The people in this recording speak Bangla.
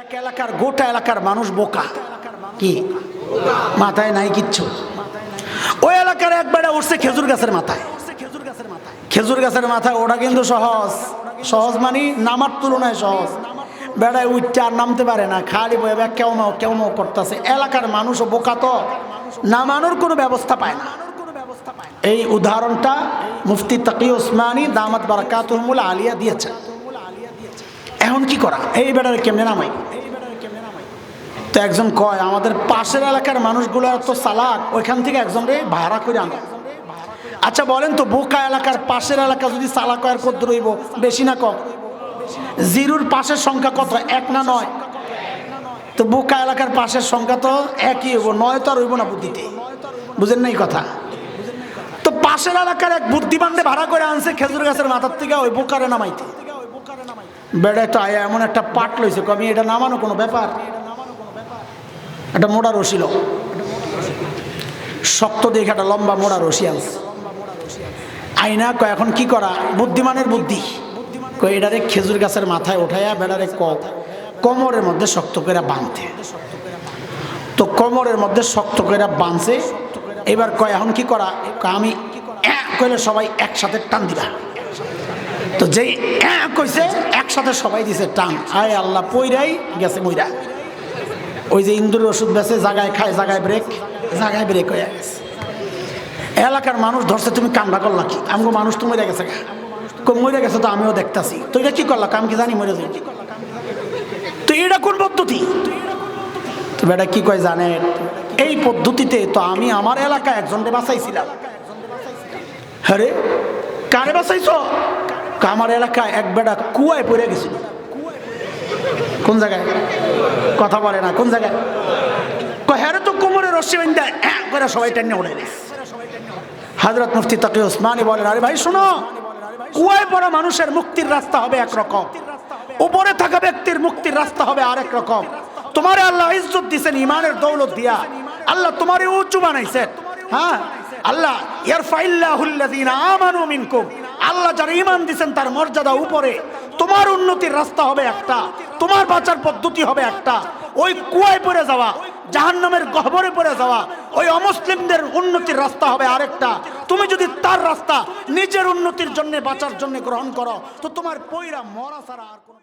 এক এলাকার গোটা এলাকার মানুষ বোকা, কি মাথায় নাই কিচ্ছু। ওই এলাকার এক বেড়া উঠছে খেজুর গাছের মাথায়। খেজুর গাছের মাথায় ওটা কিন্তু সহজ, সহজ মানে নামার তুলনায় সহজ। বেড়ায় উঠতে আর নামতে পারে না, খালি বয়ে কেউ কেউ করতেছে। এলাকার মানুষও বোকা, তো নামানোর কোনো ব্যবস্থা পায় না। এই উদাহরণটা মুফতি তাকি ওসমানী দামাত বারাকাতুহুল আলিয়া দিয়েছেন। এখন কি করা, এই বেড়ারে কেমনে নামাই? তো একজন কয়, আমাদের পাশের এলাকার মানুষগুলো এত চালাক, ওইখান থেকে একজন রে ভাড়া করে আনো। আচ্ছা বলেন তো, বোকা এলাকার পাশের এলাকা যদি চালাক হয়, কত রইব? বেশি না কম? জিরোর পাশের সংখ্যা কত, 1 না 9? তো বোকা এলাকার পাশের সংখ্যা তো একই হইব, 9 তো আর হইব না বুদ্ধিতে। বুঝেন নাই কথা? তো পাশের এলাকার এক বুদ্ধিমানকে ভাড়া করে আনছে খেজুর গাছের মাথার থেকে ওই বোকারে নামাইতে। বেড়ায় তো আয়া এমন একটা পাট লইছে, কবি এটা নামানো কোনো ব্যাপার? একটা মোড়া রশি লো, শক্ত দেখে একটা লম্বা মোড়া রশি আনছে। আইনা কয় এখন কি করা? বুদ্ধিমানের বুদ্ধি কয় এটারে খেজুর গাছের মাথায় উঠাইয়া বেড়ারে কোমরের মধ্যে শক্ত করে বাঁধতে। তো কোমরের মধ্যে শক্ত করে বাঁধছে। এবার কয় এখন কি করা? আমি কইলে সবাই একসাথে টান দিবা। তো যেই কইছে একসাথে সবাই দিছে টান। আয় আল্লাহ, পইরাই গেছে মইরা। ওই যে ইন্দুরের ওষুধ বেছে, জায়গায় খায় জায়গায় ব্রেক হয়ে গেছে। এলাকার মানুষ ধরছে, তুমি কামড়া করলা কি? আমগো মানুষ তো মরে গেছে, মরে গেছে তো আমিও দেখতাছি। তো এটা কি করলা? আমি কি জানি মরে যাই? তো এটা কোন পদ্ধতি? তো বেটা কি কয় জানেন, এই পদ্ধতিতে তো আমি আমার এলাকায় একজনকে বাঁচাইছিলাম। হ্যাঁ রে, কারে বাঁচাইছ? আমার এলাকায় এক বেটা কুয়ায় পড়ে গেছিল। কোন জায়গায়? কথা বলে না, কোন জায়গায়? হ্যাঁ তো কোমরে রশ্মি বেঁধে করে সবাই টেনে উড়ে গেছে। হযরত মুফতি তাকি ওসমানী বলেন, আরে ভাই শোনো, কুয়ায় পড়া মানুষের মুক্তির রাস্তা হবে একরকম, উপরে থাকা ব্যক্তির মুক্তির রাস্তা হবে আরেক রকম। তোমারে আল্লাহ ইজ্জত দিয়েছেন ইমানের দৌলত দিয়া, আল্লাহ তোমারে উঁচু বানাইছেন। হ্যাঁ, আল্লাহ ইয়ারফাইল্লাহুল্লাযীনা আমানু মিনকুম, আল্লাহ যারা ঈমান দিবেন তার মর্যাদা উপরে। তোমার উন্নতির রাস্তা হবে একটা, তোমার বাঁচার পদ্ধতি হবে একটা। ওই কুয়ায় পড়ে যাওয়া, জাহান্নামের গহ্বরে পড়ে যাওয়া, ওই অমুসলিমদের উন্নতির রাস্তা হবে আরেকটা। তুমি যদি তার রাস্তা নিজের উন্নতির জন্য, বাঁচার জন্য গ্রহণ করো, তো তোমার পয়রা মরা ছাড়া আর কোনো